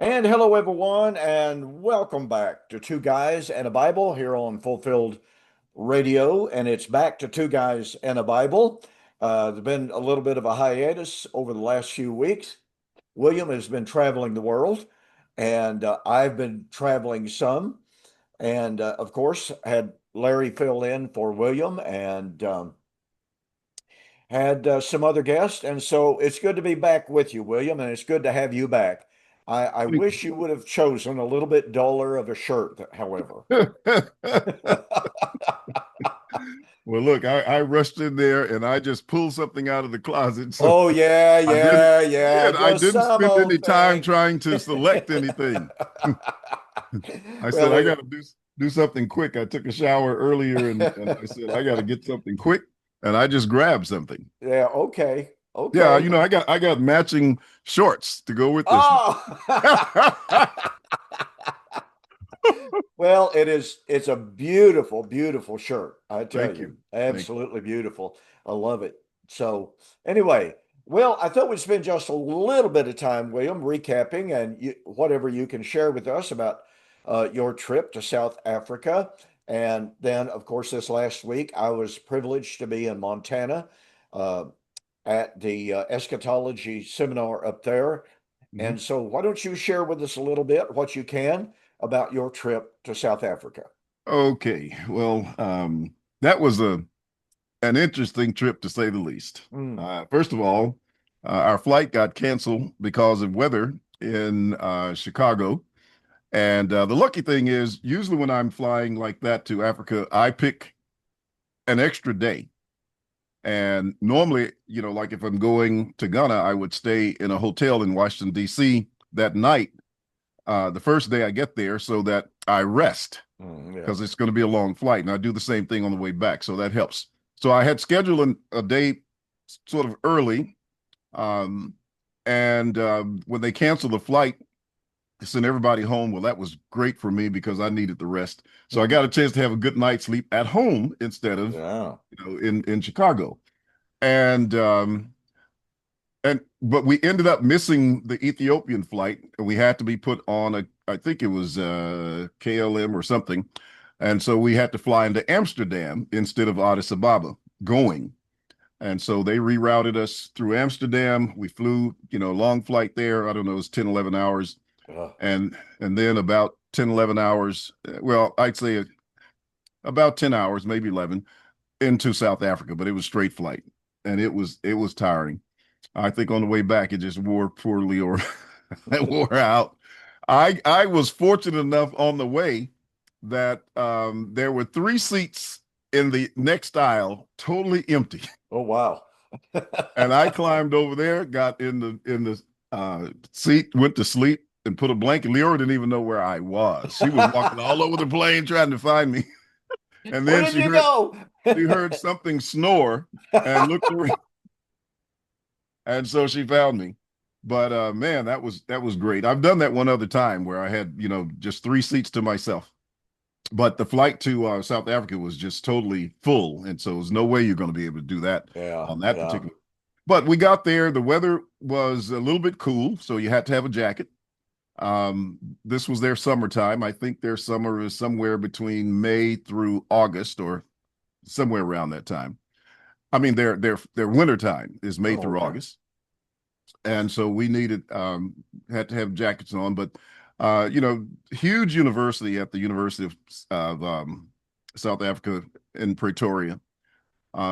And hello, everyone, and welcome back to Two Guys and a Bible here on Fulfilled Radio. And it's back to Two Guys and a Bible. There's been a little bit of a hiatus over the last few weeks. William has been traveling the world, and I've been traveling some. And of course, had Larry fill in for William and had some other guests. And so it's good to be back with you, William, and it's good to have you back. I wish you would have chosen a little bit duller of a shirt, however. Well, look, I rushed in there and I just pulled something out of the closet. So Oh, yeah, I didn't, yeah, yeah. yeah, I Just didn't some spend any old time thing. trying to select anything. I said, Well, I got to do something quick. I took a shower earlier and I said, I got to get something quick. And I just grabbed something. yeah, okay, Yeah, okay. I got matching shorts to go with this. Oh, well, it's a beautiful, beautiful shirt. I tell Thank you, you. Thank you. absolutely beautiful. I love it. So anyway, well, I thought we'd spend just a little bit of time, William, recapping and whatever you can share with us about your trip to South Africa. And then, of course, this last week, I was privileged to be in Montana uh, at the eschatology seminar up there. Mhm. And so, why don't you share with us a little bit what you can about your trip to South Africa? Okay. Well, that was an interesting trip to say the least. Mm. First of all, our flight got canceled because of weather in Chicago. And the lucky thing is, usually when I'm flying like that to Africa, I pick an extra day. And normally, like if I'm going to Ghana, I would stay in a hotel in Washington, D.C. that night, the first day I get there, so that I rest Yeah. because it's going to be a long flight. And I do the same thing on the way back. So that helps. So I had scheduled a day sort of early. Um, and when they canceled the flight, they sent everybody home. Well, that was great for me because I needed the rest. So I Mhm. got a chance to have a good night's sleep at home instead of, Yeah. in Chicago. And but we ended up missing the Ethiopian flight, and we had to be put on I think it was KLM or something, and so we had to fly into Amsterdam instead of Addis Ababa going. And so they rerouted us through Amsterdam. We flew, long flight there. I don't know, it was 10, 11 hours. Uh, And then about 10, 11 hours, well, I'd say about 10 hours, maybe 11, into South Africa, but it was straight flight. And it was tiring. I think on the way back it just wore poorly or it wore out. I was fortunate enough on the way that there were three seats in the next aisle totally empty. oh, wow. And I climbed over there, got in the seat, went to sleep, and put a blanket. Leora didn't even know where I was. She was walking all over the plane trying to find me. And Where then did you go? she heard something snore and looked around, and so she found me. But man, that was great. I've done that one other time where I had just three seats to myself. But the flight to South Africa was just totally full, and so there's no way you're going to be able to do that Yeah, on that yeah. particular. But we got there. The weather was a little bit cool, so you had to have a jacket. This was their summertime. I think their summer is somewhere between May through August, or somewhere around that time. I mean, their winter time is May Oh, through okay. August, and so we had to have jackets on. But huge university at the University of South Africa in Pretoria.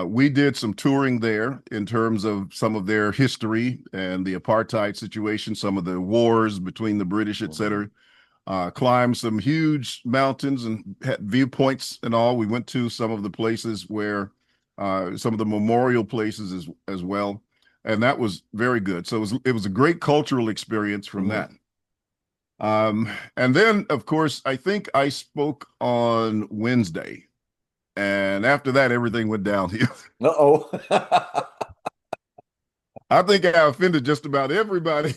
We did some touring there in terms of some of their history and the apartheid situation, some of the wars between the British, et Mhm. cetera. Climbed some huge mountains and had viewpoints and all. We went to some of the places where some of the memorial places as well, and that was very good. So it was a great cultural experience from Mhm. that. And then, of course, I think I spoke on Wednesday, and after that, everything went downhill. Uh-oh. I think I offended just about everybody.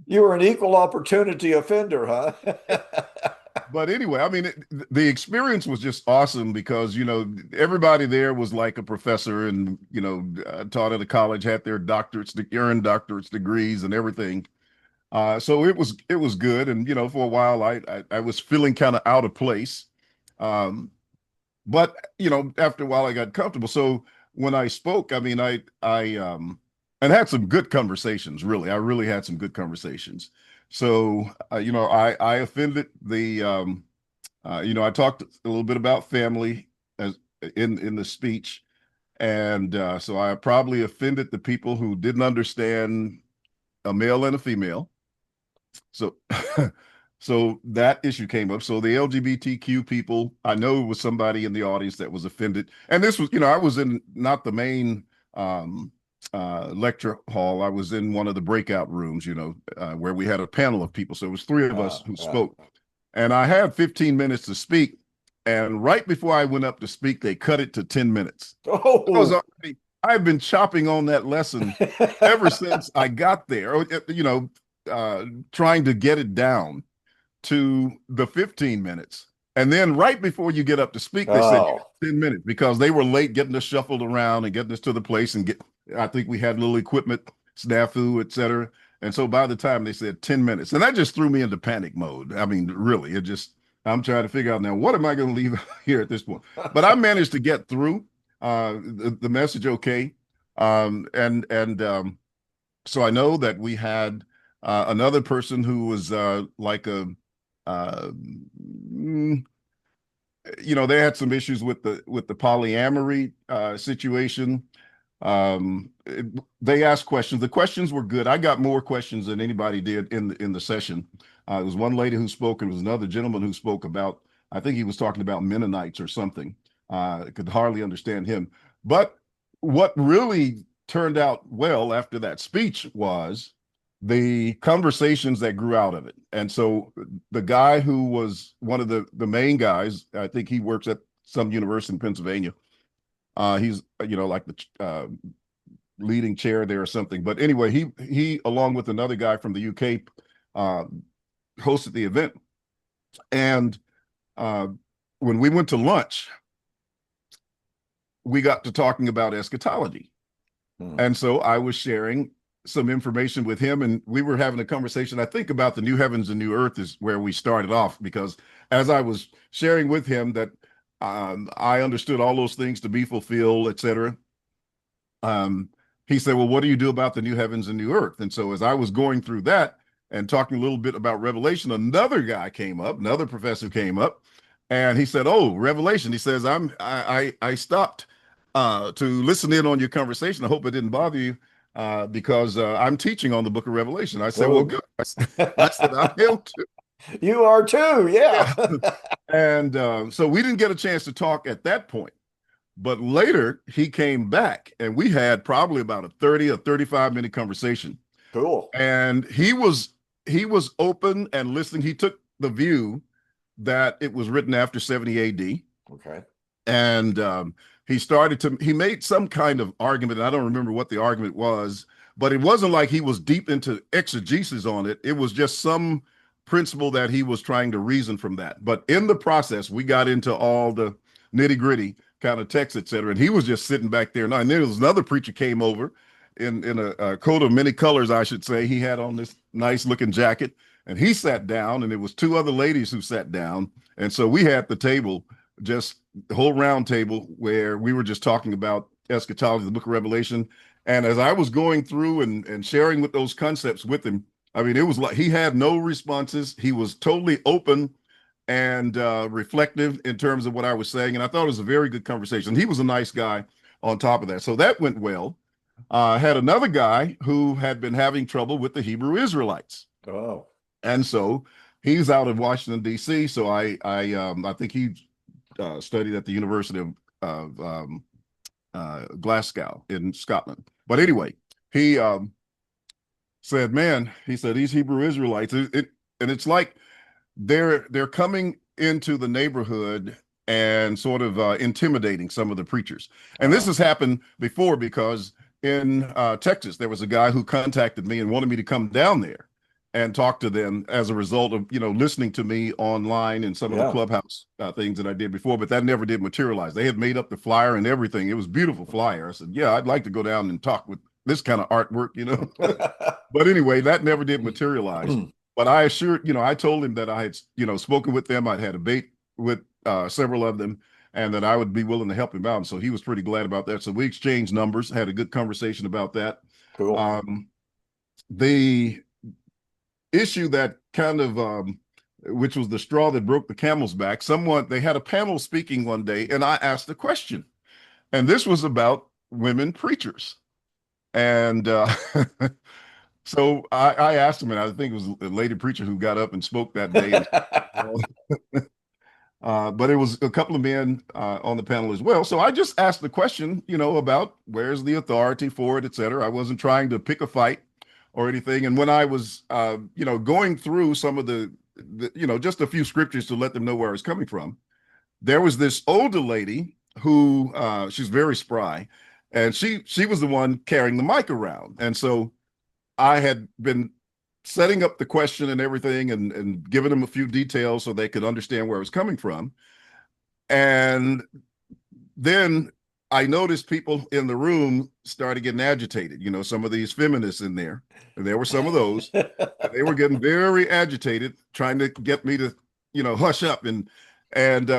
You were an equal opportunity offender, huh? But anyway, I mean, the experience was just awesome because, everybody there was like a professor and, taught at a college, had their doctorates, earned doctorates degrees and everything. So it was good. And, for a while, I was feeling kind of out of place. Um, but, after a while I got comfortable. So when I spoke, I mean, and had some good conversations, really. I really had some good conversations. So, I offended I talked a little bit about family as in the speech, and so I probably offended the people who didn't understand a male and a female. So, so that issue came up. So the LGBTQ people, I know it was somebody in the audience that was offended, and this was, I was in not the main um, lecture hall. I was in one of the breakout rooms, where we had a panel of people. So it was three of us who Yeah. spoke. And I had 15 minutes to speak. And right before I went up to speak, they cut it to 10 minutes. Oh. I've been chopping on that lesson ever since I got there, trying to get it down to the 15 minutes. And then right before you get up to speak, they said Oh. 10 minutes because they were late getting us shuffled around and getting us to the place I think we had little equipment, snafu, et cetera. And so by the time they said 10 minutes, and that just threw me into panic mode. I mean, really, I'm trying to figure out now, what am I going to leave here at this point? But I managed to get through the message okay. So I know that we had another person who was like uh, mm, they had some issues with the polyamory situation. They asked questions. The questions were good. I got more questions than anybody did in the session. There was one lady who spoke, and there was another gentleman who spoke about, I think he was talking about Mennonites or something. I could hardly understand him. But what really turned out well after that speech was the conversations that grew out of it. And so the guy who was one of the main guys, I think he works at some university in Pennsylvania. He's like the leading chair there or something. But anyway, he along with another guy from the UK uh, hosted the event. And uh, when we went to lunch, we got to talking about eschatology. And so I was sharing some information with him, and we were having a conversation, I think, about the new heavens and new earth is where we started off, because as I was sharing with him that I understood all those things to be fulfilled, et cetera, he said, well, what do you do about the new heavens and new earth? And so as I was going through that and talking a little bit about Revelation, another professor came up, and he said, oh, Revelation. He says, I stopped to listen in on your conversation. I hope it didn't bother you because I'm teaching on the book of Revelation. I said, well, good. I said, I am too. You are too, yeah. And so we didn't get a chance to talk at that point. But later he came back and we had probably about a 30 or 35-minute conversation. Cool. And he was open and listening. He took the view that it was written after 70 AD. Okay. And he made some kind of argument. I don't remember what the argument was, but it wasn't like he was deep into exegesis on it. It was just some principle that he was trying to reason from that. But in the process, we got into all the nitty gritty kind of text, et cetera. And he was just sitting back there. And then there was another preacher came over in a coat of many colors, I should say. He had on this nice looking jacket, and he sat down, and there was two other ladies who sat down. And so we had the table, just the whole round table, where we were just talking about eschatology, the book of Revelation. And as I was going through and sharing with those concepts with him, I mean, it was like he had no responses. He was totally open and reflective in terms of what I was saying. And I thought it was a very good conversation. He was a nice guy on top of that. So that went well. I had another guy who had been having trouble with the Hebrew Israelites. Oh. And so he's out of Washington, D.C. So I think he studied at the University of Glasgow in Scotland. But anyway, he said, man, he said, these Hebrew Israelites, and it's like they're coming into the neighborhood and sort of intimidating some of the preachers. And this has happened before, because in Texas, there was a guy who contacted me and wanted me to come down there and talk to them as a result of, listening to me online and some of the Yeah. clubhouse things that I did before, but that never did materialize. They had made up the flyer and everything. It was a beautiful flyer. I said, yeah, I'd like to go down and talk with this kind of artwork. But anyway, that never did materialize. But I assured, I told him that I had, spoken with them. I'd had a debate with several of them, and that I would be willing to help him out. And so he was pretty glad about that. So we exchanged numbers, had a good conversation about that. Cool. The issue that kind of, which was the straw that broke the camel's back, they had a panel speaking one day, and I asked a question. And this was about women preachers. And so I asked him, and I think it was a lady preacher who got up and spoke that day. And, but it was a couple of men on the panel as well. So I just asked the question, about where's the authority for it, et cetera. I wasn't trying to pick a fight or anything. And when I was, going through some of the, just a few scriptures to let them know where I was coming from, there was this older lady who, she's very spry, and she was the one carrying the mic around. And so I had been setting up the question and everything, and giving them a few details so they could understand where I was coming from. And then I noticed people in the room started getting agitated. Some of these feminists in there, and there were some of those, and they were getting very agitated, trying to get me to, hush up. And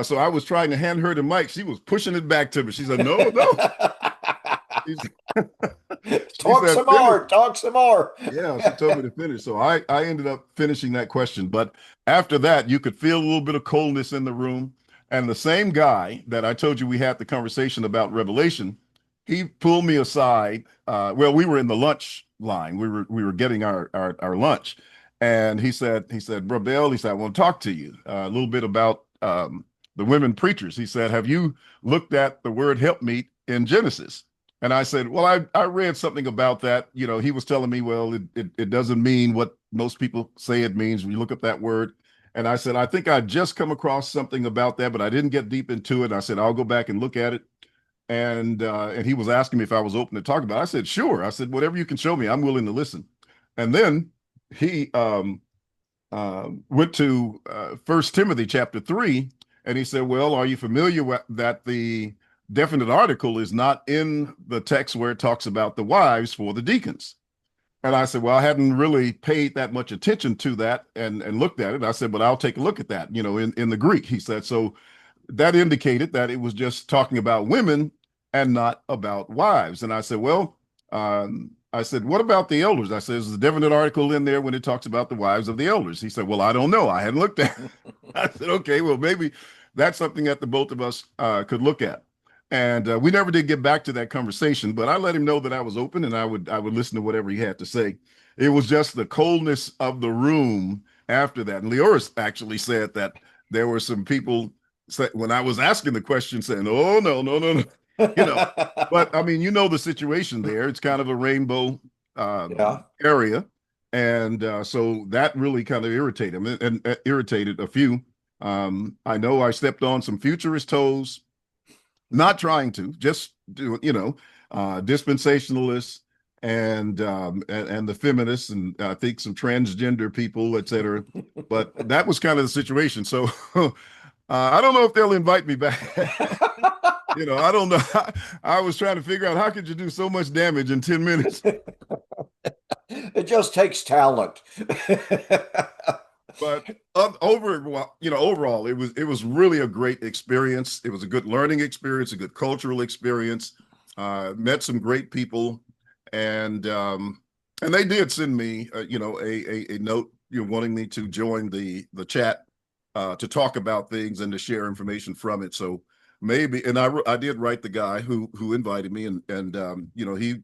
so I was trying to hand her the mic. She was pushing it back to me. She said, "No, no." She Talk said, some "Finish." more. Talk some more. Yeah, she told me to finish. So I ended up finishing that question. But after that, you could feel a little bit of coldness in the room. And the same guy that I told you we had the conversation about Revelation, he pulled me aside. Well, we were in the lunch line. We were getting our lunch. And he said, "Bro, Bill," he said, "I want to talk to you a little bit about the women preachers." He said, "Have you looked at the word helpmeet in Genesis?" And I said, "Well, I read something about that." He was telling me, well, it doesn't mean what most people say it means when you look up that word. And I said, "I think I just come across something about that, but I didn't get deep into it." I said, "I'll go back and look at it." And he was asking me if I was open to talk about it. I said, "Sure." I said, "Whatever you can show me, I'm willing to listen." And then he went to 1 Timothy chapter 3, and he said, "Well, are you familiar with that the definite article is not in the text where it talks about the wives for the deacons?" And I said, "Well, I hadn't really paid that much attention to that and looked at it." I said, "But I'll take a look at that, in the Greek." He said, so that indicated that it was just talking about women and not about wives. And I said, "Well," I said, "what about the elders?" I said, "Is the definite article in there when it talks about the wives of the elders?" He said, "Well, I don't know. I hadn't looked at it." I said, "Okay, well, maybe that's something that the both of us could look at." And we never did get back to that conversation, but I let him know that I was open and I would listen to whatever he had to say. It was just the coldness of the room after that. And Leoris actually said that there were some people when I was asking the question saying, "Oh, no, no, no, no," you know. But I mean, the situation there. It's kind of a rainbow Yeah. area. And so that really kind of irritated him and irritated a few. I know I stepped on some futurist toes, not trying to, just do, dispensationalists and the feminists, and I think some transgender people, et cetera. But that was kind of the situation. So I don't know if they'll invite me back. I don't know. I was trying to figure out how could you do so much damage in 10 minutes. It just takes talent. But overall, it was really a great experience. It was a good learning experience, a good cultural experience. Met some great people, and they did send me, a note, wanting me to join the chat to talk about things and to share information from it. So maybe, and I did write the guy who invited me, and he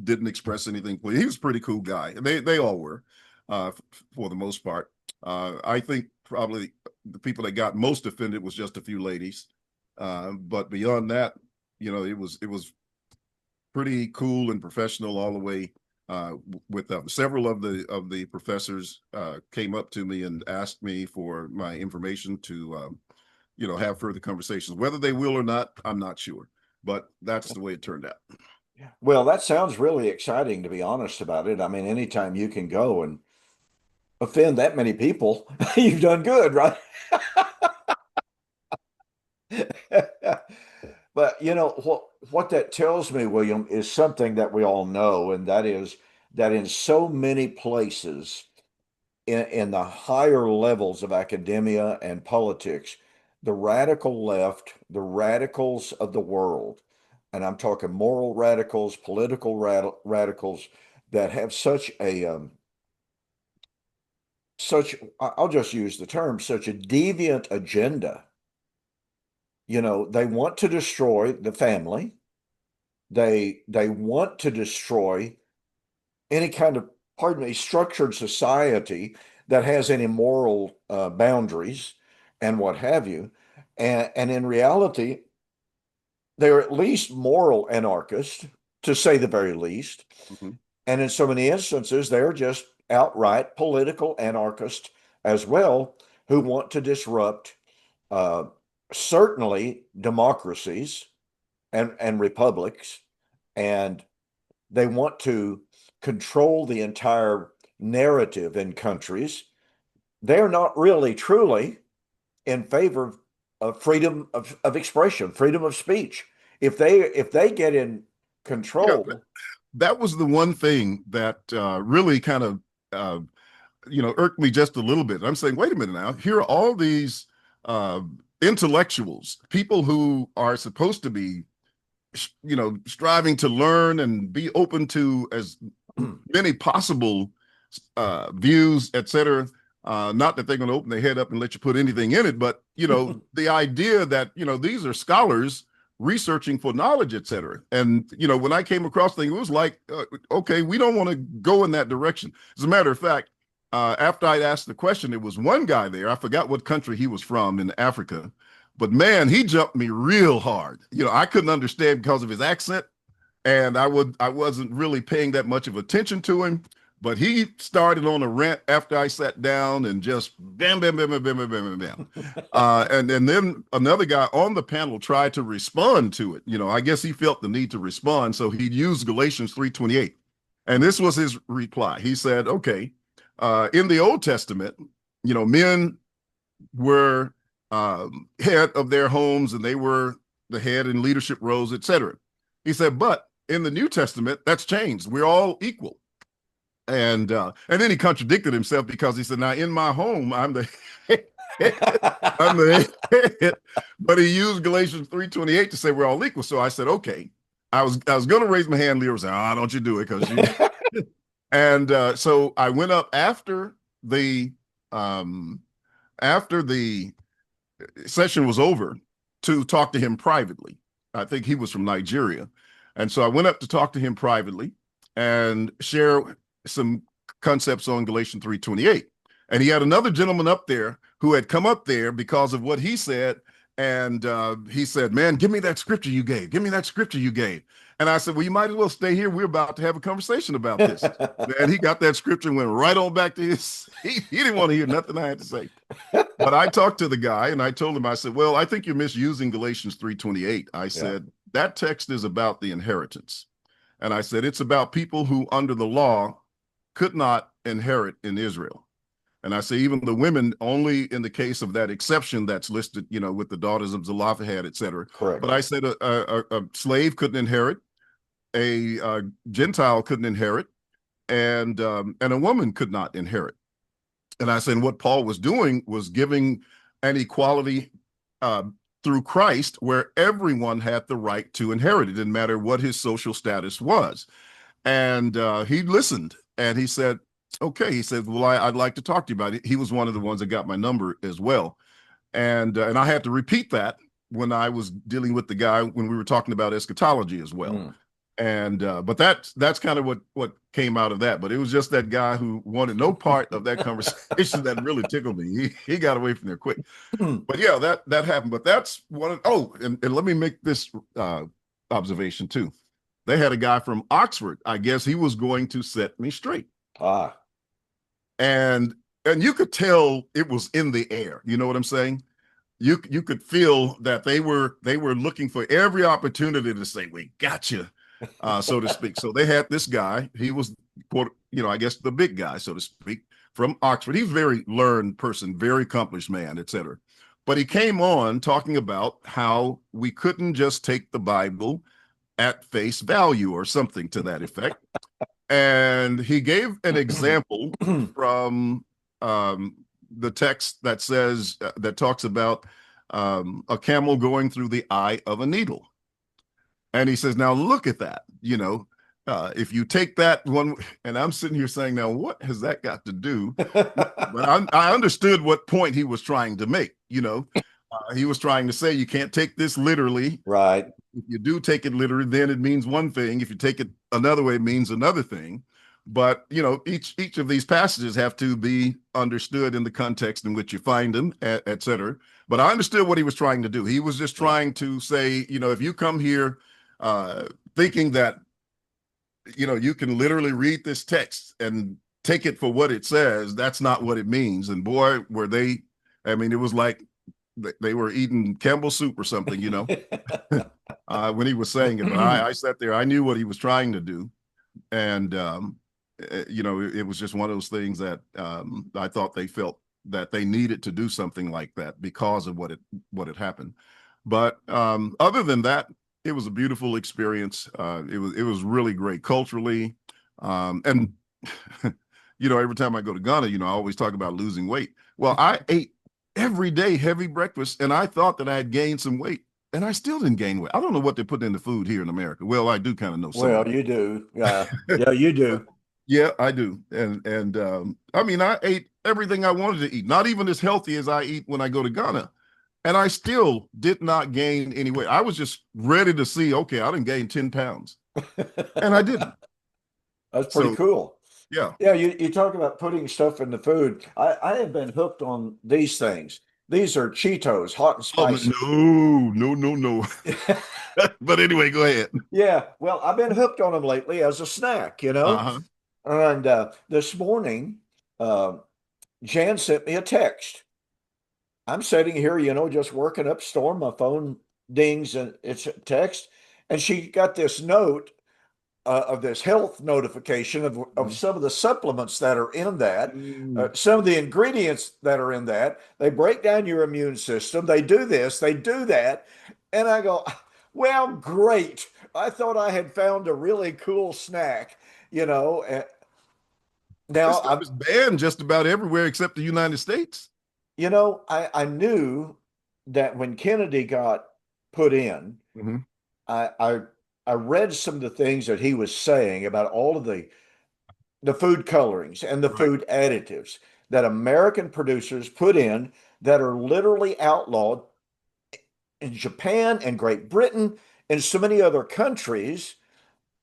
didn't express anything. He was a pretty cool guy. They all were, for the most part. I think probably the people that got most offended was just a few ladies. But beyond that, it was pretty cool and professional all the way. With several of the professors came up to me and asked me for my information to have further conversations. Whether they will or not, I'm not sure. But that's the way it turned out. Well, that sounds really exciting, to be honest about it. I mean, anytime you can go and offend that many people, you've done good, right? But what that tells me, William, is something that we all know, and that is that in so many places in the higher levels of academia and politics, the radical left, the radicals of the world, and I'm talking moral radicals, political radicals that have such I'll just use the term, such a deviant agenda. They want to destroy the family. They want to destroy any kind of, pardon me, structured society that has any moral boundaries and what have you. And in reality, they're at least moral anarchists, to say the very least. Mhm. And in so many instances, they're just outright political anarchists as well, who want to disrupt uh, certainly democracies and republics, and they want to control the entire narrative in countries. They're not really truly in favor of freedom of expression, freedom of speech. If they get in Yeah, control. that was the one thing that really kind of uh, irked me just a little bit. I'm saying, wait a minute now. Here are all these uh, intellectuals, people who are supposed to be, striving to learn and be open to as many possible views, etc. Not that they're going to open their head up and let you put anything in it, but the idea that these are scholars researching for knowledge, etc. And when I came across things, it was like, okay, we don't want to go in that direction. As a matter of fact, after I'd asked the question, there was one guy there. I forgot what country he was from in Africa, but man, he jumped me real hard. I couldn't understand because of his accent, and I wasn't really paying that much of attention to him. But he started on a rant after I sat down and just bam, bam, bam, bam, bam, bam, bam, bam. And then another guy on the panel tried to respond to it. I guess he felt the need to respond, so he used Galatians 3:28, and this was his reply. He said, "Okay, in the Old Testament, men were head of their homes and they were the head in leadership roles, etc." He said, but in the New Testament, that's changed. We're all equal. And then he contradicted himself because he said, now in my home, I'm the I'm the head. But he used Galatians 3:28 to say we're all equal. So I said, okay. I was gonna raise my hand. Leo was saying, don't you do it because you and so I went up the um after the session was over to talk to him privately. I think he was from Nigeria. And so I went up to talk to him privately and share some concepts on Galatians 3:28. And he had another gentleman up there who had come up there because of what he said. And he said, man, give me that scripture you gave. Give me that scripture you gave. And I said, well, you might as well stay here. We're about to have a conversation about this. And he got that scripture and went right on back to he didn't want to hear nothing I had to say. But I talked to the guy and I told him, I said, well, I think you're misusing Galatians 3:28. I Yeah. said, that text is about the inheritance. And I said, it's about people who under the law could not inherit in Israel. And I say, even the women, only in the case of that exception that's listed, with the daughters of Zelophehad, et cetera. Correct. But I said a slave couldn't inherit, a Gentile couldn't inherit, and a woman could not inherit. And I said, what Paul was doing was giving an equality uh, through Christ where everyone had the right to inherit. It didn't matter what his social status was. And he listened and he said, okay. He said, well, I'd like to talk to you about it. He was one of the ones that got my number as well. And I had to repeat that when I was dealing with the guy when we were talking about eschatology as well. Mm. And but that's kind of what came out of that. But it was just that guy who wanted no part of that conversation that really tickled me. He got away from there quick. But yeah, that happened. But that's one of, and let me make this observation too. They had a guy from Oxford. I guess he was going to set me straight. Ah. And you could tell it was in the air. You know what I'm saying? You could feel that they were looking for every opportunity to say, we got you, so to speak. So they had this guy. He was quote I guess the big guy, so to speak, from Oxford. He's a very learned person, very accomplished man, etc. But he came on talking about how we couldn't just take the Bible at face value or something to that effect. And he gave an example from um, the text that says, that talks about a camel going through the eye of a needle. And he says, now look at that, if you take that one, and I'm sitting here saying, now what has that got to do? But I understood what point he was trying to make. He was trying to say you can't take this literally. Right. If you do take it literally, then it means one thing. If you take it another way, it means another thing. But each of these passages have to be understood in the context in which you find them, et cetera. But I understood what he was trying to do. He was just Yeah. trying to say, if you come here thinking that you can literally read this text and take it for what it says, that's not what it means. And boy, were they, I mean, it was like they were eating Campbell soup or something, when he was saying it. But I sat there, I knew what he was trying to do. And, it was just one of those things that I thought they felt that they needed to do something like that because of what had happened. But other than that, it was a beautiful experience. It was really great culturally, and every time I go to Ghana, I always talk about losing weight. Well, I ate every day heavy breakfast, and I thought that I had gained some weight, and I still didn't gain weight. I don't know what they're putting in the food here in America. Well, I do kind of know some of Well, you do. Yeah, you it. do. Yeah, I do. And I mean, I ate everything I wanted to eat, not even as healthy as I eat when I go to Ghana. And I still did not gain any weight. I was just ready to see, okay, I didn't gain 10 pounds. And I didn't. That's pretty So, cool. yeah. Yeah, you talk about putting stuff in the food. I have been hooked on these things. These are Cheetos, hot and Oh, spicy. no, no, no, no. But anyway, go ahead. Yeah, well, I've been hooked on them lately as a snack, Uh-huh. And this morning, uh, Jan sent me a text. I'm sitting here, just working up storm. My phone dings and it's a text. And she got this note of this health notification of some of the supplements that are in that, Mm. some of the ingredients that are in that. They break down your immune system. They do this, they do that. And I go, well, great. I thought I had found a really cool snack, you know. And This now stuff I'm, is banned just about everywhere except the United States. I knew that when Kennedy got put in, Mhm. I, I I read some of the things that he was saying about all of the food colorings and the Right. food additives that American producers put in that are literally outlawed in Japan and Great Britain and so many other countries.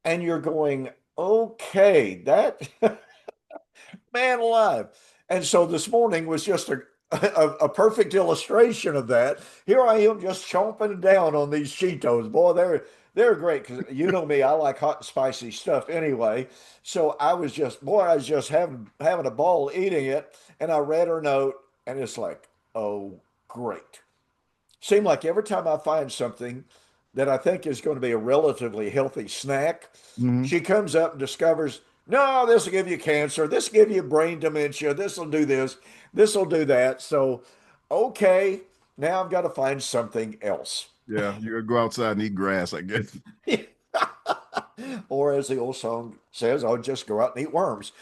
And you're going, okay, that man alive. And so this morning was just a perfect illustration of that. Here I am just chomping down on these Cheetos. Boy, they're great because you know me, I like hot and spicy stuff anyway. So I was just having a ball eating it, and I read her note, and it's like, oh, great. Seem like every time I find something that I think is going to be a relatively healthy snack, Mhm. she comes up and discovers, no, this will give you cancer. This will give you brain dementia. This will do this. This will do that. So, okay, now I've got to find something else. Yeah, you gotta go outside and eat grass, I guess. Or as the old song says, I'll just go out and eat worms.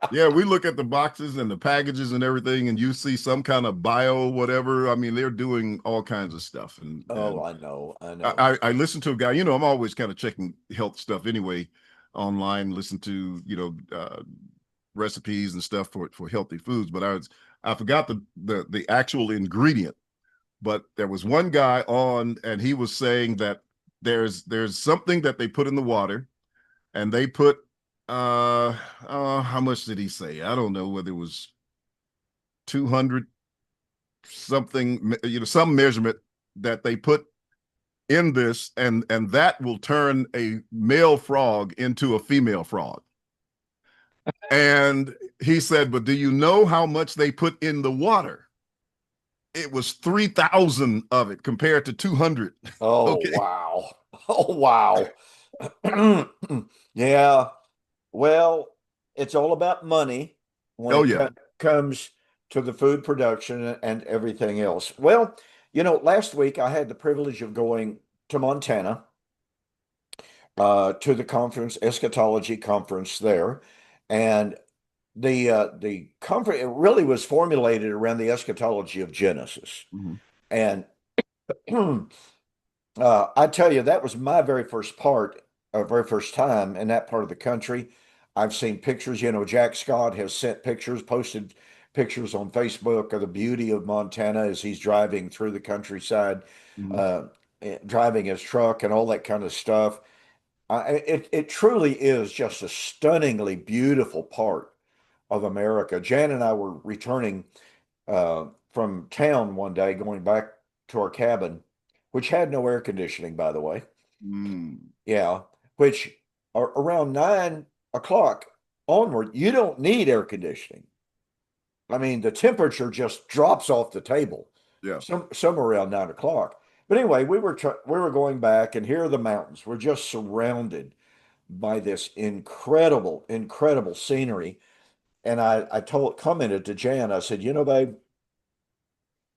Yeah, we look at the boxes and the packages and everything, and you see some kind of bio whatever. I mean, they're doing all kinds of stuff. And Oh, and I know. I know. I listen to a guy. I'm always kind of checking health stuff anyway online. Listen to recipes and stuff for healthy foods. But I forgot the actual ingredient. But there was one guy on, and he was saying that there's something that they put in the water, and they put how much did he say? I don't know whether it was 200 something, some measurement that they put in this, and that will turn a male frog into a female frog. And he said, but do you know how much they put in the water? It was 3,000 of it compared to 200. Oh, Okay. wow. Oh, wow. Yeah. Well, it's all about money when Oh it yeah. comes to the food production and everything else. Well, last week I had the privilege of going to Montana to the conference, eschatology conference there, and the conference it really was formulated around the eschatology of Genesis. Hmm. And I tell you, that was my very first time in that part of the country. I've seen pictures. Jack Scott has sent pictures, posted pictures on Facebook of the beauty of Montana as he's driving through the countryside, Hmm. uh, driving his truck and all that kind of stuff. It truly is just a stunningly beautiful part of America. Jan and I were returning from town one day, going back to our cabin, which had no air conditioning, by the way. Mm. Yeah, which are around 9 o'clock onward, you don't need air conditioning. I mean, the temperature just drops off the table Yeah. somewhere around 9 o'clock. But anyway, we were going back, and here are the mountains. We're just surrounded by this incredible, incredible scenery. And I commented to Jan, I said, babe,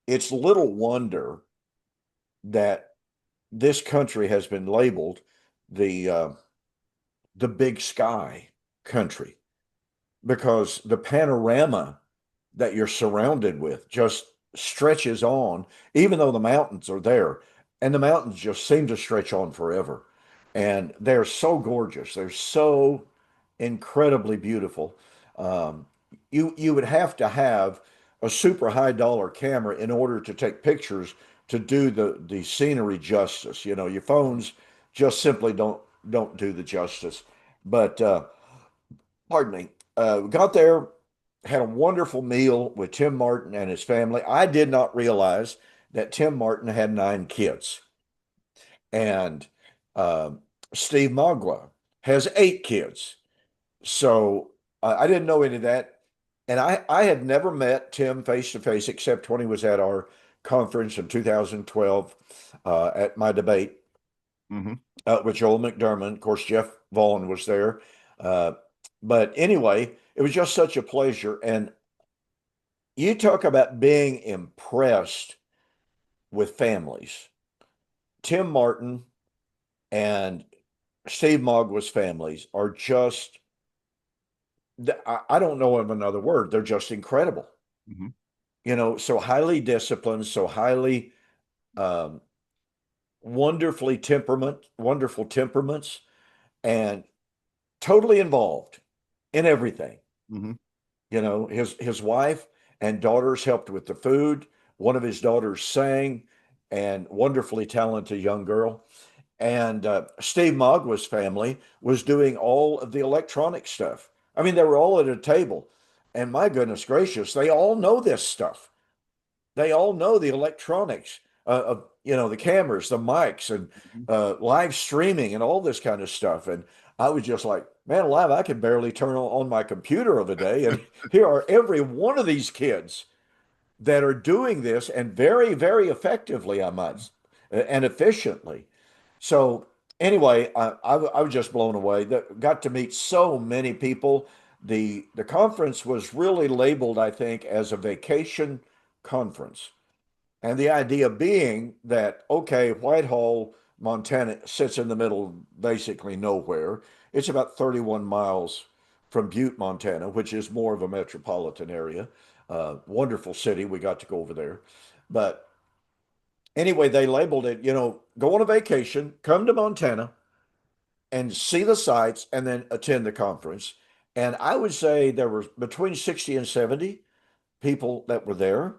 it's little wonder that this country has been labeled the uh, the big sky country because the panorama that you're surrounded with just stretches on, even though the mountains are there, and the mountains just seem to stretch on forever. And they're so gorgeous. They're so incredibly beautiful. Um, you would have to have a super high dollar camera in order to take pictures to do the scenery justice. Your phones just simply don't do the justice. But pardon me, got there, had a wonderful meal with Tim Martin and his family. I did not realize that Tim Martin had 9 kids, and um Steve Magua has 8 kids. So I didn't know any of that. And I had never met Tim face to face except when he was at our conference in 2012 at my debate Hmm. with Joel McDermott. Of course, Jeff Vaughn was there. Uh, but anyway, it was just such a pleasure. And you talk about being impressed with families. Tim Martin and Steve Magua's families are just, I don't know of another word. They're just incredible. Hmm. So highly disciplined, so highly um, wonderful temperaments, and totally involved in everything. Hmm. His wife and daughters helped with the food. One of his daughters sang, and wonderfully talented young girl. And Steve Magua's family was doing all of the electronic stuff. I mean, they were all at a table, and my goodness gracious, they all know this stuff. They all know the electronics of the cameras, the mics, and Hmm. live streaming and all this kind of stuff. And I was just like, man, alive, I can barely turn on my computer of a day, and here are every one of these kids that are doing this and very, very effectively, I might, and efficiently. So anyway, I was just blown away. Got to meet so many people. The conference was really labeled, I think, as a vacation conference. And the idea being that, okay, Whitehall, Montana sits in the middle of basically nowhere. It's about 31 miles from Butte, Montana, which is more of a metropolitan area. Wonderful city. We got to go over there. But anyway, they labeled it, go on a vacation, come to Montana and see the sights, and then attend the conference. And I would say there were between 60 and 70 people that were there.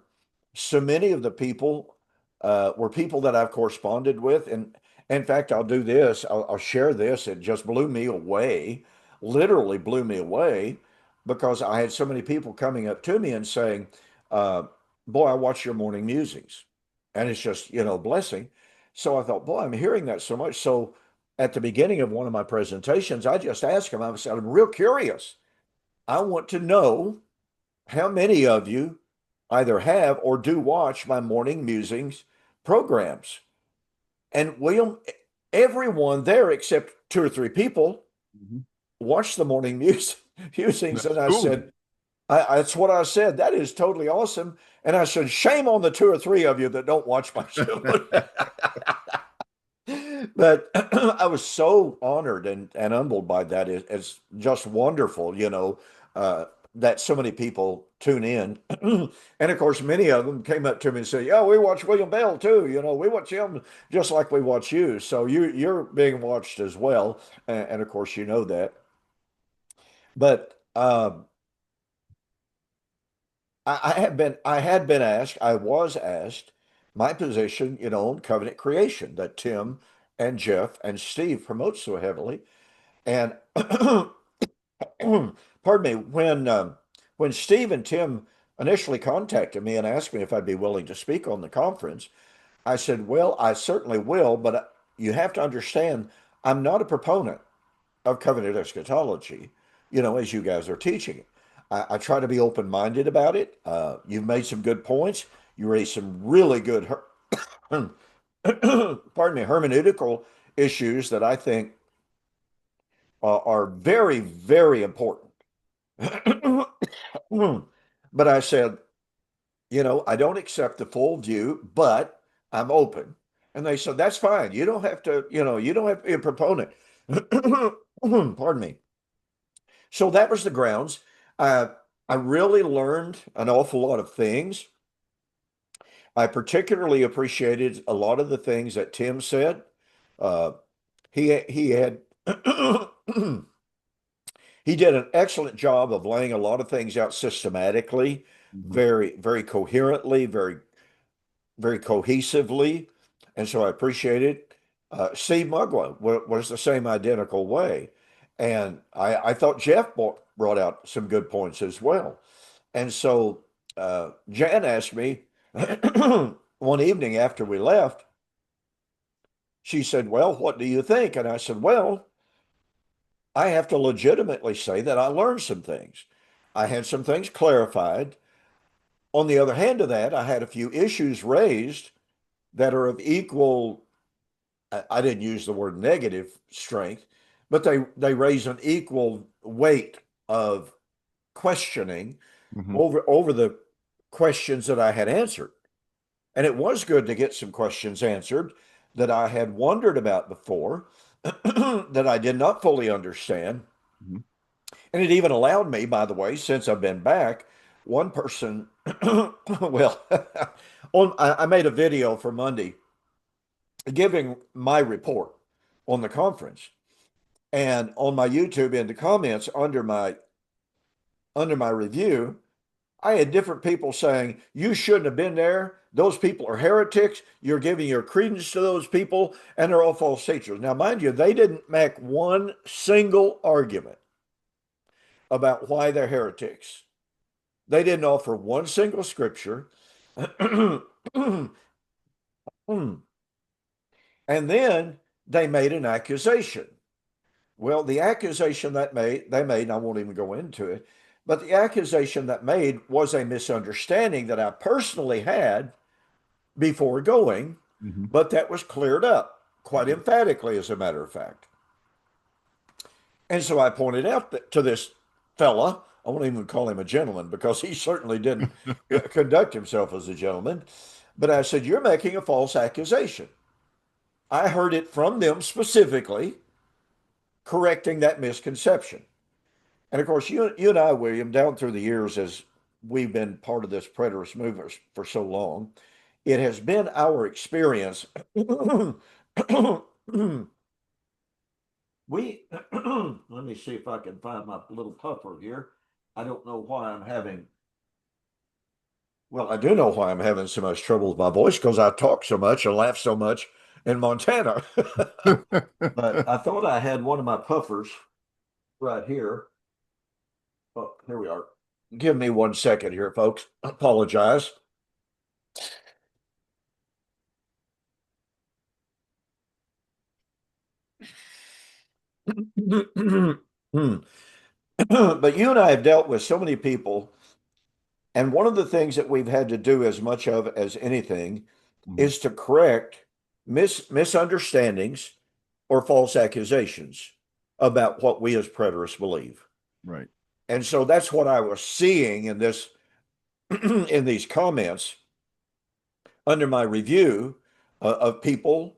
So many of the people were people that I've corresponded with. And in fact, I'll do this, I'll share this. It just blew me away, literally blew me away, because I had so many people coming up to me and saying, uh, boy, I watch your morning musings. And it's just, a blessing. So I thought, boy, I'm hearing that so much. So at the beginning of one of my presentations, I just asked him, I said, I'm real curious. I want to know how many of you either have or do watch my morning musings programs. And William, everyone there except 2 or 3 people watch the morning musings. That's And I cool. said, that's what I said. That is totally awesome. And I said, shame on the two or three of you that don't watch my show. But I was so honored and humbled by that. It's just wonderful, that so many people tune in. And of course, many of them came up to me and said, "Yeah, we watch William Bell too. We watch him just like we watch you. So you're being watched as well." And of course, you know that. But I had been asked, I was asked my position, on covenant creation that Tim and Jeff and Steve promote so heavily. And pardon me, when Steve and Tim initially contacted me and asked me if I'd be willing to speak on the conference, I said, "Well, I certainly will, but you have to understand, I'm not a proponent of covenant eschatology, as you guys are teaching it. I try to be open-minded about it. You've made some good points. You raised some really good, pardon me, hermeneutical issues that I think are very, very important." But I said, I don't accept the full view, but I'm open. And they said, that's fine. You don't have to, you don't have to be a proponent. Pardon me. So that was the grounds. Uh, I really learned an awful lot of things. I particularly appreciated a lot of the things that Tim said. Uh, he had he did an excellent job of laying a lot of things out systematically, Mhm. very, very coherently, very, very cohesively. And so I appreciate it. Steve Mugla was the same identical way. And I thought Jeff brought out some good points as well. And so Jan asked me one evening after we left, she said, "Well, what do you think?" And I said, "Well, I have to legitimately say that I learned some things. I had some things clarified. On the other hand of that, I had a few issues raised that are of equal, I didn't use the word negative strength, but they raise an equal weight of questioning Mhm. over the questions that I had answered. And it was good to get some questions answered that I had wondered about before, that I did not fully understand. Mhm. And it even allowed me, by the way, since I've been back, one person, well, I made a video for Monday giving my report on the conference. And on my YouTube, in the comments under my review, I had different people saying, "You shouldn't have been there. Those people are heretics. You're giving your credence to those people, and they're all false teachers." Now, mind you, they didn't make one single argument about why they're heretics. They didn't offer one single scripture. And then they made an accusation. Well, the accusation that they made, and I won't even go into it, but the accusation that made was a misunderstanding that I personally had before going, Mhm. but that was cleared up quite Mhm. emphatically, as a matter of fact. And so I pointed out to this fella, I won't even call him a gentleman because he certainly didn't conduct himself as a gentleman, but I said, "You're making a false accusation. I heard it from them specifically, correcting that misconception." And of course, you and I, William, down through the years, as we've been part of this preterist movement for so long, it has been our experience. we Let me see if I can find my little puffer here. I don't know why I'm having, well, I do know why I'm having so much trouble with my voice, because I talk so much and laugh so much in Montana. But I thought I had one of my puffers right here. Oh, here we are. Give me 1 second here, folks. I apologize. But you and I have dealt with so many people, and one of the things that we've had to do as much of as anything Mhm. is to correct misunderstandings or false accusations. about what we as preterists believe. Right. And so that's what I was seeing in this in these comments under my review of people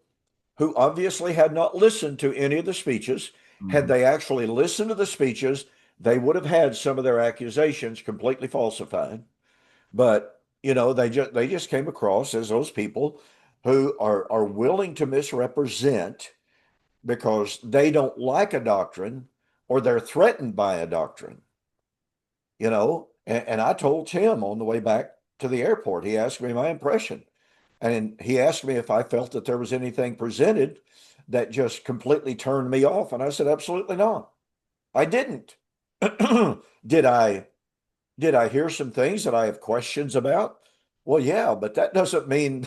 who obviously had not listened to any of the speeches. Had Hmm. they actually listened to the speeches, they would have had some of their accusations completely falsified. But they just came across as those people who are willing to misrepresent because they don't like a doctrine or they're threatened by a doctrine. And I told Tim on the way back to the airport, he asked me my impression. And he asked me if I felt that there was anything presented that just completely turned me off. And I said, absolutely not. I didn't. Did I did I hear some things that I have questions about? Well, yeah, but that doesn't mean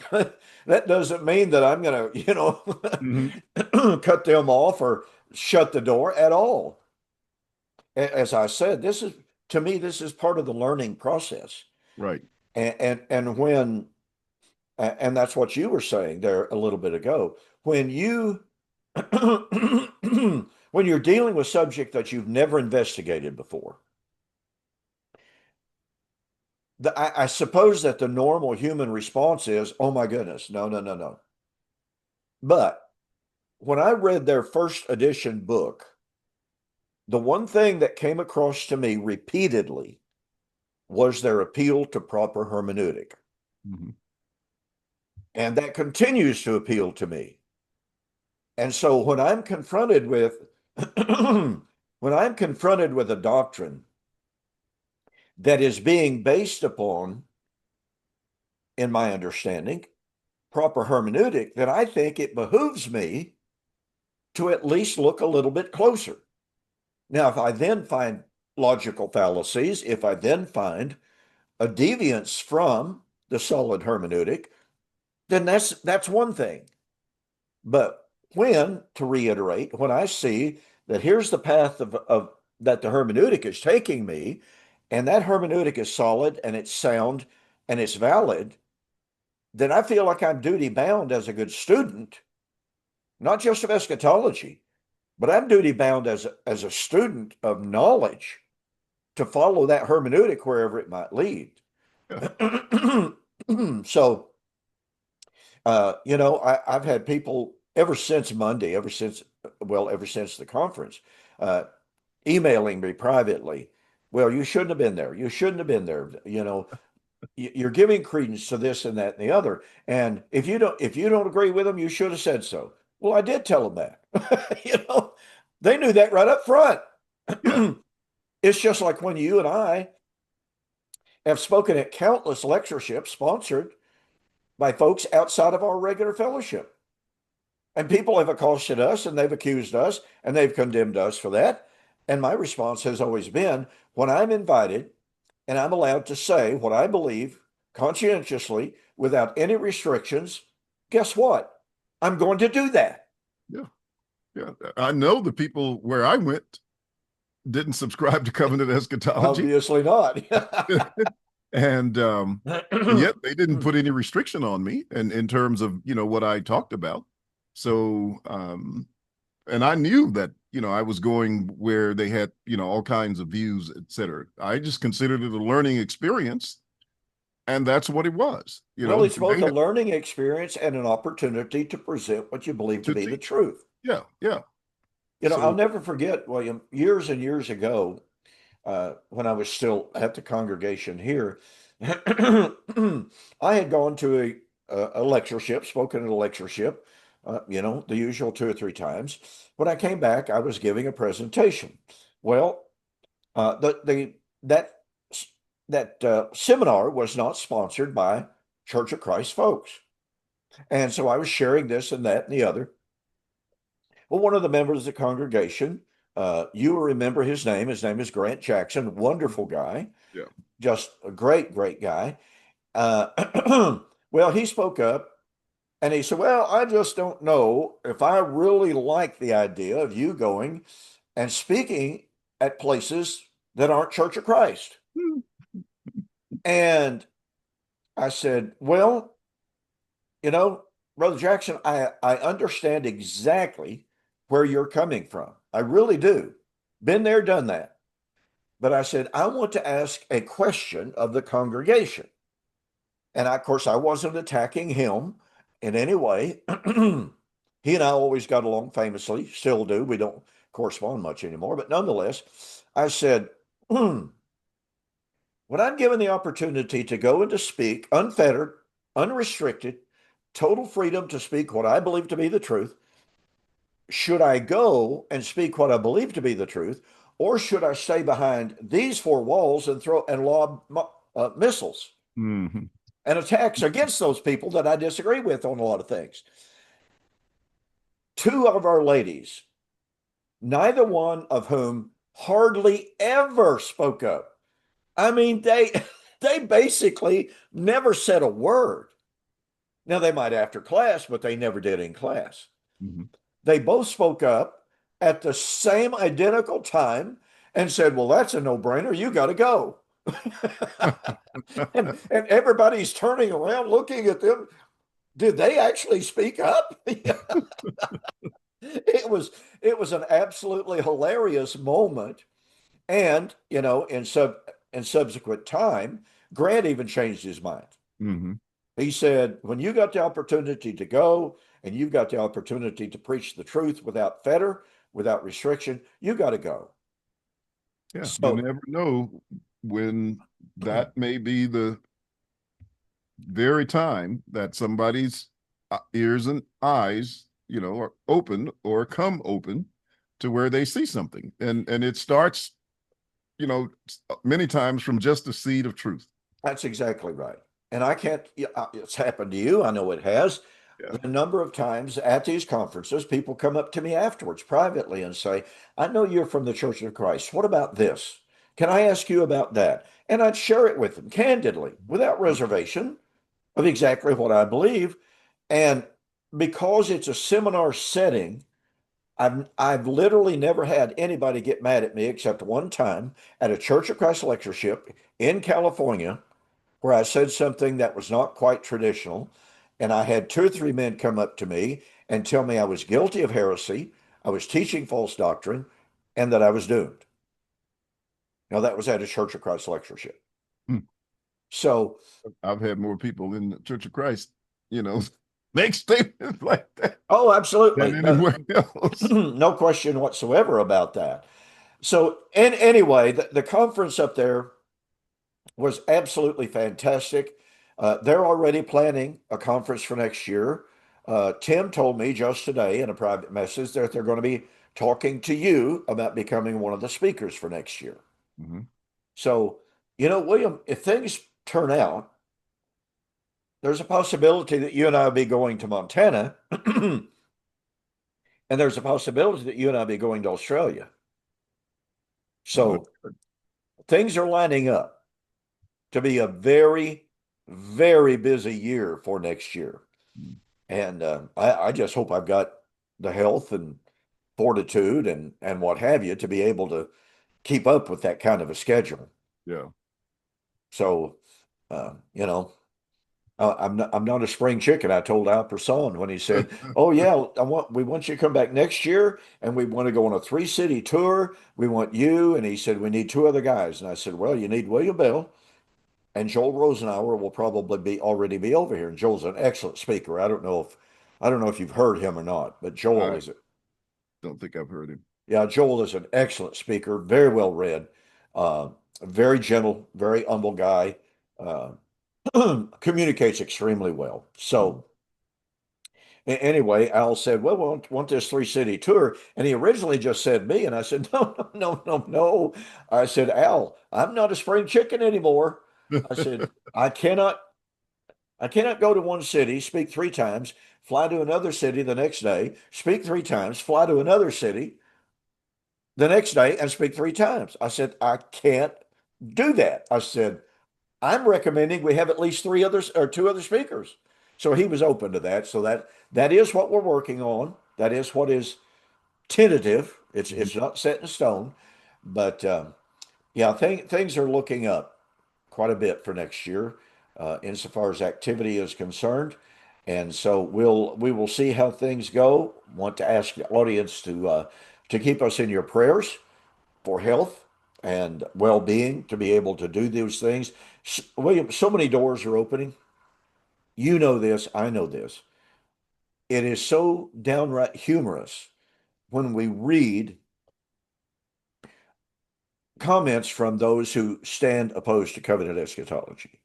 that doesn't mean that I'm gonna, Hmm. cut them off or shut the door at all. As I said, this is to me, this is part of the learning process. Right. And when and that's what you were saying there a little bit ago. When you when you're dealing with subject that you've never investigated before, I suppose that the normal human response is, oh my goodness, no, no, no, no. But when I read their first edition book, the one thing that came across to me repeatedly was their appeal to proper hermeneutic. Hmm. And that continues to appeal to me. And so when I'm confronted with when I'm confronted with a doctrine that is being based upon, in my understanding, proper hermeneutic, then I think it behooves me to at least look a little bit closer. Now, if I then find logical fallacies, if I then find a deviance from the solid hermeneutic, then that's one thing. But to reiterate, when I see that here's the path of that the hermeneutic is taking me, and that hermeneutic is solid and it's sound and it's valid, then I feel like I'm duty bound as a good student, not just of eschatology, but I'm duty bound as a student of knowledge to follow that hermeneutic wherever it might lead. Yeah. So, I've had people ever since Monday, ever since the conference, uh, emailing me privately. Well, you shouldn't have been there. You shouldn't have been there. You're giving credence to this and that and the other. And if you don't agree with them, you should have said so. Well, I did tell them that. They knew that right up front. Yeah. It's just like when you and I have spoken at countless lectureships sponsored by folks outside of our regular fellowship. And people have accosted us and they've accused us and they've condemned us for that. And my response has always been when I'm invited and I'm allowed to say what I believe conscientiously without any restrictions, guess what? I'm going to do that. Yeah. Yeah. I know the people where I went didn't subscribe to covenant eschatology. Obviously not. And yet they didn't put any restriction on me and in terms of what I talked about. So and I knew that I was going where they had all kinds of views, etc. I just considered it a learning experience, and that's what it was. Well, it's both They a had learning experience and an opportunity to present what you believe to to be the teach. truth. Yeah, yeah. I'll So never forget, William, years and years ago, when I was still at the congregation here, I had gone to a lectureship, spoken at a lectureship, the usual 2 or 3 times. When I came back, I was giving a presentation. Well, the that seminar was not sponsored by Church of Christ folks, and so I was sharing this and that and the other. Well, one of the members of the congregation, you will remember his name. His name is Grant Jackson. Wonderful guy, yeah. just a great, great guy. Well, he spoke up and he said, well, I just don't know if I really like the idea of you going and speaking at places that aren't Church of Christ. And I said, well, you know, Brother Jackson, I understand exactly where you're coming from. I really do. Been there, done that. But I said, I want to ask a question of the congregation. And of course, I wasn't attacking him in any way. He and I always got along famously, still do. We don't correspond much anymore. But nonetheless, I said, when I'm given the opportunity to go and to speak unfettered, unrestricted, total freedom to speak what I believe to be the truth, should I go and speak what I believe to be the truth, or should I stay behind these four walls and throw and lob missiles Hmm. and attacks against those people that I disagree with on a lot of things? Two of our ladies, neither one of whom hardly ever spoke up. I mean, they they basically never said a word. Now they might after class, but they never did in class. Hmm. They both spoke up at the same identical time and said, "Well, that's a no-brainer. You got to go." And everybody's turning around looking at them. Did they actually speak up? It was it was an absolutely hilarious moment. And, in subsequent time, Grant even changed his mind. Hmm. He said, when you got the opportunity to go and you've got the opportunity to preach the truth without fetter, without restriction, you got to go. Yeah, you So, never know when that may be the very time that somebody's ears and eyes, are open or come open to where they see something, and it starts, many times from just a seed of truth. that's exactly right. And I can't, yeah, it's happened to you. I know it has. Yeah. The number of times at these conferences, people come up to me afterwards privately and say, I know you're from the Church of Christ. What about this? Can I ask you about that? And I'd share it with them candidly, without reservation, of exactly what I believe. And because it's a seminar setting, I've literally never had anybody get mad at me except one time at a Church of Christ lectureship in California where I said something that was not quite traditional. And I had two or three men come up to me and tell me I was guilty of heresy, I was teaching false doctrine, and that I was doomed. Now, that was at a Church of Christ lectureship. Hmm. So, I've had more people in the Church of Christ, you know, make statements like that oh, than absolutely. anywhere else. No question whatsoever about that. So, and anyway, the conference up there was absolutely fantastic. They're already planning a conference for next year. Tim told me just today in a private message that they're going to be talking to you about becoming one of the speakers for next year. Hmm. So, William, if things turn out, there's a possibility that you and I will be going to Montana, and there's a possibility that you and I will be going to Australia. Oh, that's So, things are lining up to be a very, very busy year for next year. good. And I just hope I've got the health and fortitude and what have you to be able to keep up with that kind of a schedule. Yeah. So, I'm not a spring chicken. I told Al Person when he said, "Oh yeah, we want you to come back next year, and we want to go on a 3-city tour. We want you." And he said, "We need two other guys." And I said, "Well, you need William Bell and Joel Rosenauer will probably be already be over here." And Joel's an excellent speaker. I don't know if you've heard him or not, but Joel I is don't think I've heard him. yeah, Joel is an excellent speaker, very well read, uh, very gentle, very humble guy, uh, communicates extremely well. Mm. So anyway, Al said, "Well, we want this 3-city tour," and he originally just said me, and I said, "No, no, no, no, no." I said, "Al, I'm not a spring chicken anymore." I said, "I cannot I cannot go to one city, speak 3 times, fly to another city the next day, speak 3 times, fly to another city the next day, and speak 3 times." I said, "I can't do that." I said, "I'm recommending we have at least three others or two other speakers." So he was open to that. So that is what we're working on. That is what is tentative. It's Mhm. it's not set in stone, but yeah, things are looking up quite a bit for next year, insofar as activity is concerned. And so we will see how things go. Want to ask the audience to to keep us in your prayers for health and well-being to be able to do those things. William, so many doors are opening. You know this, I know this. It is so downright humorous when we read comments from those who stand opposed to covenant eschatology.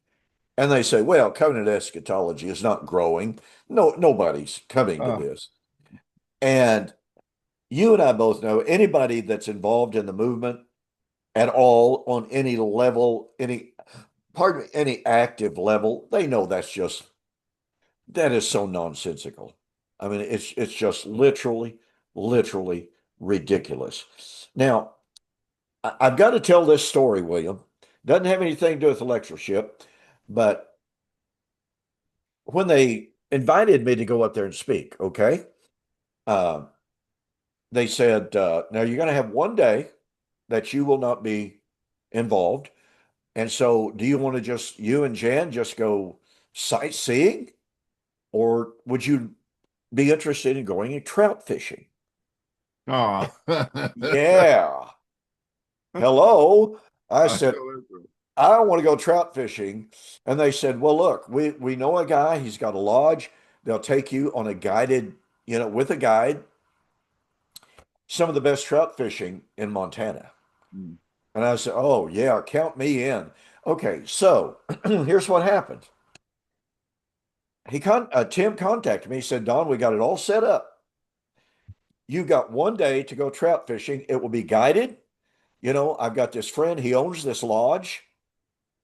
And they say, well, covenant eschatology is not growing. No, nobody's coming to Uh, this. And you and I both know anybody that's involved in the movement at all on any level, pardon me, any active level, they know that is so nonsensical. I mean, it's just literally ridiculous. Now, I've got to tell this story, William. Doesn't have anything to do with the lectureship, but when they invited me to go up there and speak, okay, uh, they said, now you're going to have one day that you will not be involved. And so, do you want to just, you and Jan, just go sightseeing? Or would you be interested in going trout fishing? oh. Yeah. Hello. I I said, know that's right. I want to go trout fishing. And they said, well, look, we know a guy. He's got a lodge. They'll take you on a guided, with a guide, some of the best trout fishing in Montana. Mm. And I said, oh, yeah, count me in. Okay, so here's what happened. Tim contacted me. He said, Don, we got it all set up. You got one day to go trout fishing. It will be guided. I've got this friend. He owns this lodge.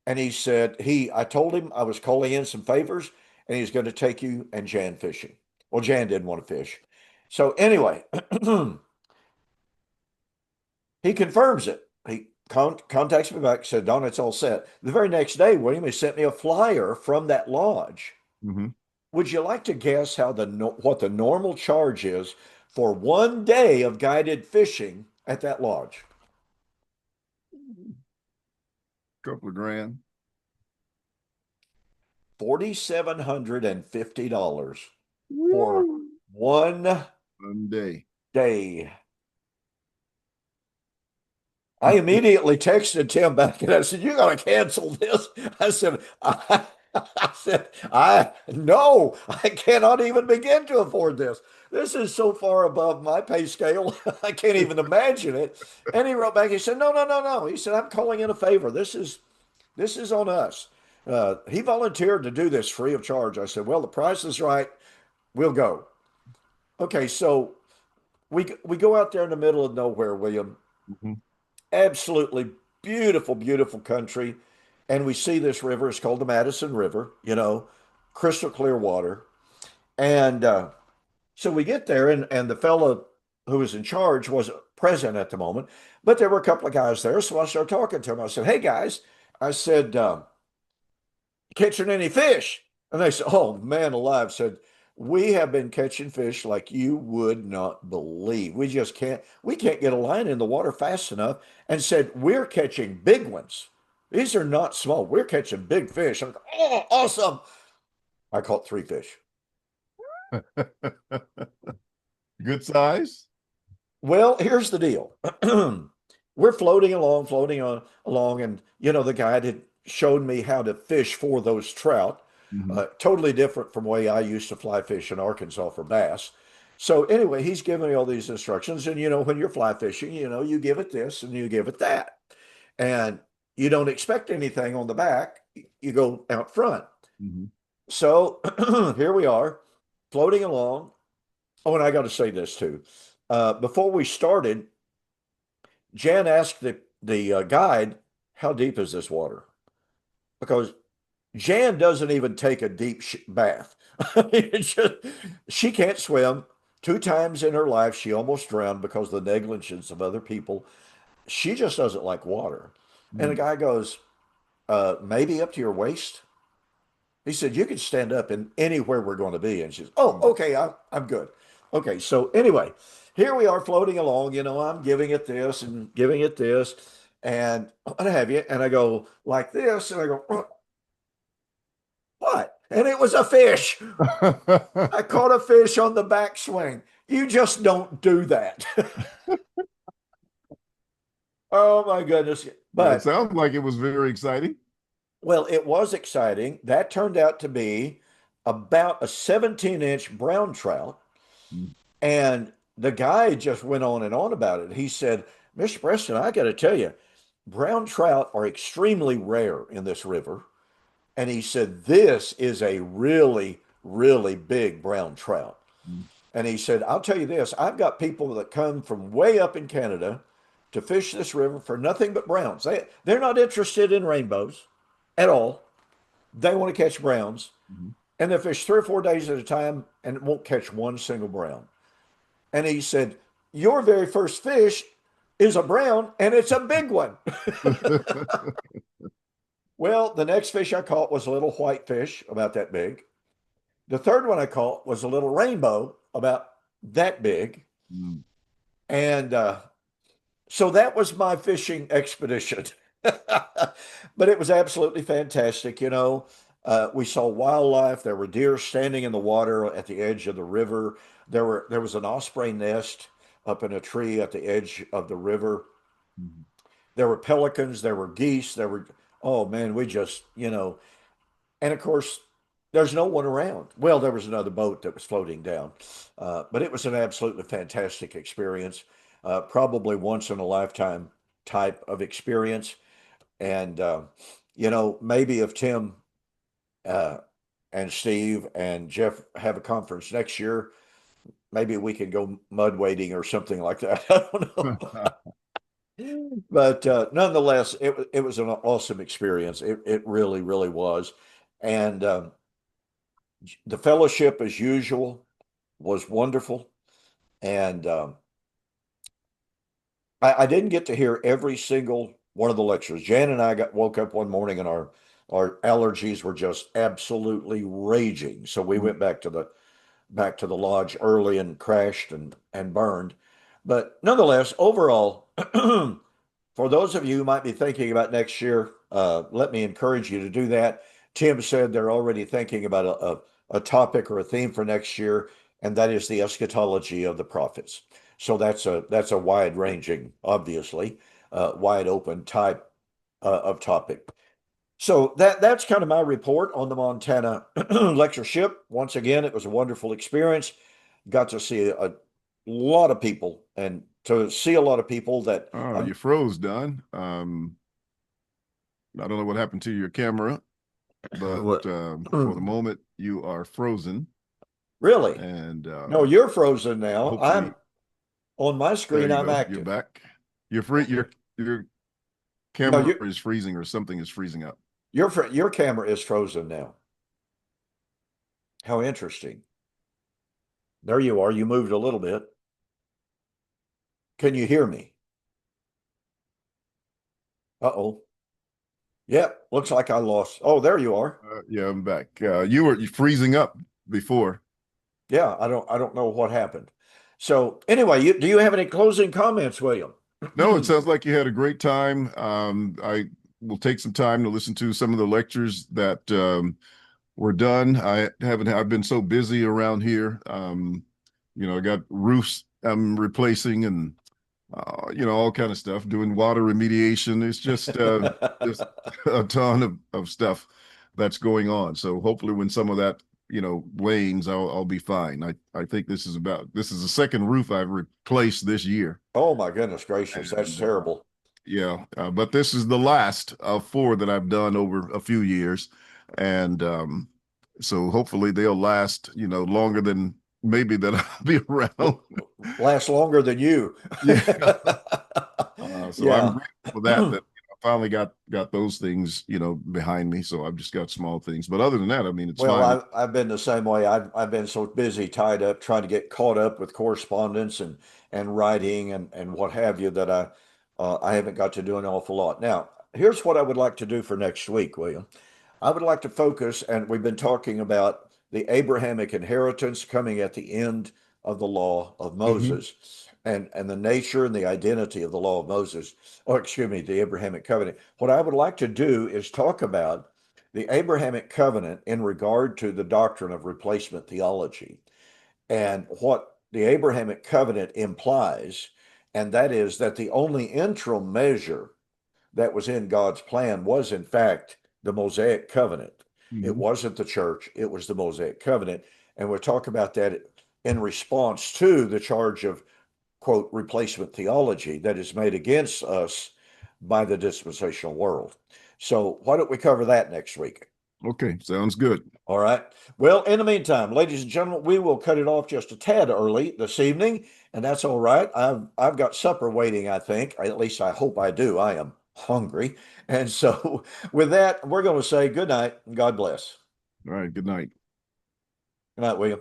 And he said, I told him I was calling in some favors and he's going to take you and Jan fishing. Well, Jan didn't want to fish. So anyway, he confirms it. He contacts me back, said, Don, it's all set. The very next day, William, he sent me a flyer from that lodge. Mm-hmm. Would you like to guess what the normal charge is for one day of guided fishing at that lodge? Couple of grand. $4,750 for Woo. one One day. day. I immediately texted Tim back and I said, "You got to cancel this." I no, I cannot even begin to afford this. This is so far above my pay scale. I can't even imagine it." And he wrote back. He said, "No, no, no, no." He said, "I'm calling in a favor. This is on us." He volunteered to do this free of charge. I said, "Well, the price is right. We'll go." Okay, so we go out there in the middle of nowhere, William. Mhm. Absolutely beautiful, beautiful country. And we see this river. It's called the Madison River, crystal clear water. And so we get there, and the fellow who was in charge wasn't present at the moment, but there were a couple of guys there. So I started talking to him. I said, "Hey, guys," I said, "catching any fish?" And they said, "Oh, man alive," said, "We have been catching fish like you would not believe. We can't get a line in the water fast enough." And said, "We're catching big ones. These are not small. We're catching big fish." I'm like, "Oh, awesome." I caught 3 fish. Good size. Well, here's the deal. We're floating along, and the guide had showed me how to fish for those trout. Mhm. Totally different from the way I used to fly fish in Arkansas for bass. So anyway, he's giving me all these instructions, and when you're fly fishing, you give it this and you give it that, and you don't expect anything on the back. You go out front. Mhm. So here we are, floating along. Oh, and I got to say this too. Before we started, Jan asked the guide, "How deep is this water?" Because Jan doesn't even take a deep bath. She can't swim. 2 times in her life, she almost drowned because of the negligence of other people. She just doesn't like water. And the Mhm. guy goes, "Maybe up to your waist." He said, "You can stand up in anywhere we're going to be." And she's, "Oh, okay, I'm good." Okay, so anyway, here we are floating along. I'm giving it this and giving it this and what have you. And I go like this, and I go, "What?" And it was a fish. I caught a fish on the backswing. You just don't do that. Oh my goodness. It But sounds like it was very exciting. well, it was exciting. That turned out to be about a 17-inch brown trout. Mm, And the guy just went on and on about it. He said, Mr. Preston, I got to tell you, brown trout are extremely rare in this river. And he said, this is a really, really big brown trout. mm, And he said, I'll tell you this, I've got people that come from way up in Canada to fish this river for nothing but browns. They're not interested in rainbows at all. They want to catch browns. mhm. And they fish 3 or 4 days at a time and won't catch one single brown. And he said, your very first fish is a brown and it's a big one. Well, the next fish I caught was a little white fish about that big. The third one I caught was a little rainbow about that big. Mm. And so that was my fishing expedition. But it was absolutely fantastic. We saw wildlife. There were deer standing in the water at the edge of the river. There was an osprey nest up in a tree at the edge of the river. Mhm. There were pelicans, there were geese, oh man, and of course, there's no one around. Well, there was another boat that was floating down, but it was an absolutely fantastic experience, probably once in a lifetime type of experience. And, maybe if Tim uh, and Steve and Jeff have a conference next year, maybe we can go mud wading or something like that. I don't know. But nonetheless, it was an awesome experience. It really, really was. And the fellowship, as usual, was wonderful. And I didn't get to hear every single one of the lectures. Jan and I woke up one morning and our allergies were just absolutely raging. So we went back to the lodge early and crashed and burned. But nonetheless, overall, for those of you who might be thinking about next year, let me encourage you to do that. Tim said they're already thinking about a topic or a theme for next year, and that is the eschatology of the prophets. So that's a wide ranging, obviously, wide open type of topic. So that's kind of my report on the Montana lectureship. Once again, it was a wonderful experience. Got to see a lot of people, and to see a lot of people that Oh, you froze, Don. I don't know what happened to your camera, but what for the moment you are frozen, really? and No, you're frozen now. I'm hopefully on my there screen. you I'm go. You're active. back. You're free. Your No, camera is freezing, or something is freezing up. your camera is frozen now. How interesting. There you are. You moved a little bit. Can you hear me? Uh-oh. Yep. Looks like I lost. Oh, there you are. Yeah, I'm back. You were freezing up before. Yeah, I don't know what happened. So anyway, do you have any closing comments, William? No, it sounds like you had a great time. I will take some time to listen to some of the lectures that were done. I've been so busy around here. I got roofs I'm replacing, and all kind of stuff, doing water remediation. It's just a ton of stuff that's going on. So hopefully when some of that, wanes, I'll be fine. I think this is the second roof I've replaced this year. Oh my goodness gracious, that's And terrible. yeah, but this is the last of four that I've done over a few years. And so hopefully they'll last, longer than maybe that I'll be around. Last longer than you. Yeah. So I'm Yeah. grateful for that I finally got those things, behind me. So I've just got small things. But other than that, I mean, it's Well, fine. I've been the same way. I've been so busy, tied up, trying to get caught up with correspondence and writing and what have you that I haven't got to do an awful lot. Now, here's what I would like to do for next week, William. I would like to focus, and we've been talking about the Abrahamic inheritance coming at the end of the law of Hmm. Moses, and the nature and the identity of the law of Moses, or excuse me, the Abrahamic covenant. What I would like to do is talk about the Abrahamic covenant in regard to the doctrine of replacement theology and what the Abrahamic covenant implies and that is that the only interim measure that was in God's plan was, in fact, the Mosaic covenant. It Mhm. wasn't the church, it was the Mosaic covenant. And we'll talk about that in response to the charge of, quote, replacement theology that is made against us by the dispensational world. So, why don't we cover that next week? Okay, sounds good. All right. Well, in the meantime, ladies and gentlemen, we will cut it off just a tad early this evening, and that's all right. I've got supper waiting, I think. At least I hope I do. I am hungry. And so with that, we're going to say good night and God bless. All right, good night. Good night, William.